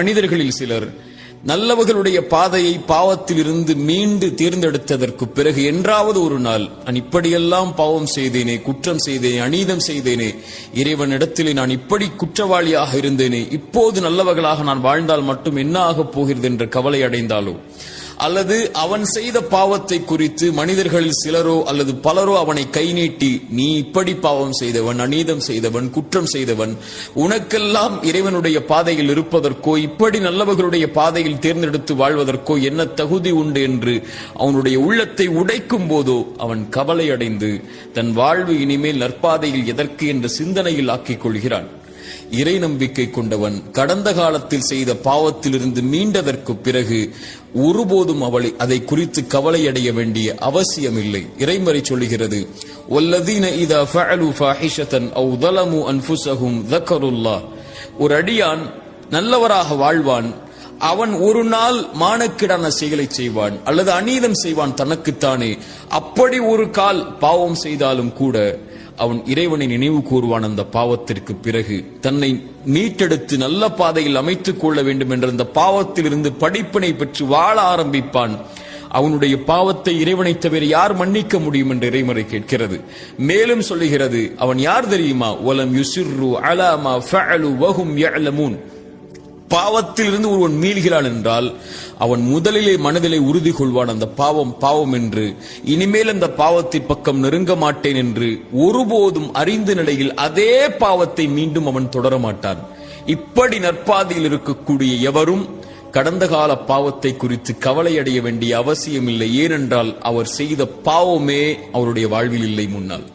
மனிதர்களில் சிலர் நல்லவர்களுடைய பாதையை பாவத்தில் இருந்து மீண்டு தேர்ந்தெடுத்ததற்கு பிறகு என்றாவது ஒரு நாள் நான் இப்படியெல்லாம் பாவம் செய்தேனே, குற்றம் செய்தேனே, அநீதம் செய்தேனே, இறைவனிடத்திலே நான் இப்படி குற்றவாளியாக இருந்தேனே, இப்போது நல்லவர்களாக நான் வாழ்ந்தால் மட்டும் என்ன ஆகப் போகிறது என்ற கவலை அடைந்தாலோ, அல்லது அவன் செய்த பாவத்தை குறித்து மனிதர்களில் சிலரோ அல்லது பலரோ அவனை கை நீட்டி நீ இப்படி பாவம் செய்தவன், அநீதம் செய்தவன், குற்றம் செய்தவன், உனக்கெல்லாம் இறைவனுடைய பாதையில் இருப்பதற்கோ இப்படி நல்லவர்களுடைய பாதையில் தேர்ந்தெடுத்து வாழ்வதற்கோ என்ன தகுதி உண்டு என்று அவனுடைய உள்ளத்தை உடைக்கும் போதோ அவன் கவலை அடைந்து தன் வாழ்வு இனிமேல் நற்பாதையில் எதற்கு என்ற சிந்தனையில் ஆக்கிக் கொள்கிறான். இறை நம்பிக்கை கொண்டவன் கடந்த காலத்தில் செய்த பாவத்திலிருந்து மீண்டதற்கு பிறகு ஒருபோதும் அதை குறித்து கவலையடைய வேண்டிய அவசியமில்லை. இறைமறை சொல்லுகிறது, வல்லதீன இதா ஃபஅலு ஃபாஹிஷதன் அவ் ஸலமு அன்ஃபுஸஹும் ஸக்கருல்லாஹ். ஒரு அடியான் நல்லவராக வாழ்வான், அவன் ஒரு நாள் மானக்கிடான செயலை செய்வான் அல்லது அநீதம் செய்வான் தனக்குத்தானே. அப்படி ஒரு கால் பாவம் செய்தாலும் கூட அவன் இறைவனை நினைவு கூறுவான். அந்த பாவத்திற்கு பிறகு தன்னை மீட்டெடுத்து நல்ல பாதையில் அமைத்துக் கொள்ள வேண்டும் என்ற அந்த பாவத்தில் இருந்து படிப்பினை பெற்று வாழ ஆரம்பிப்பான். அவனுடைய பாவத்தை இறைவனை தவிர யார் மன்னிக்க முடியும் என்று இறைமறை கேட்கிறது. மேலும் சொல்லுகிறது, அவன் யார் தெரியுமா? வலம் யுஸிர்ரு அலா மா ஃபஅலு வஹும் யஅலமூன். பாவத்தில் இருந்து ஒருவன் மீள்கிறான் என்றால் அவன் முதலிலே மனதிலே உறுதி கொள்வான், அந்த பாவம் பாவம் என்று, இனிமேல் அந்த பாவத்தின் பக்கம் நெருங்க மாட்டேன் என்று. ஒருபோதும் அறிந்த நிலையில் அதே பாவத்தை மீண்டும் அவன் தொடர மாட்டான். இப்படி நற்பாதையில் இருக்கக்கூடிய எவரும் கடந்த கால பாவத்தை குறித்து கவலை அடைய வேண்டிய அவசியமில்லை. ஏனென்றால் அவர் செய்த பாவமே அவருடைய வாழ்வில் இல்லை முன்னால்.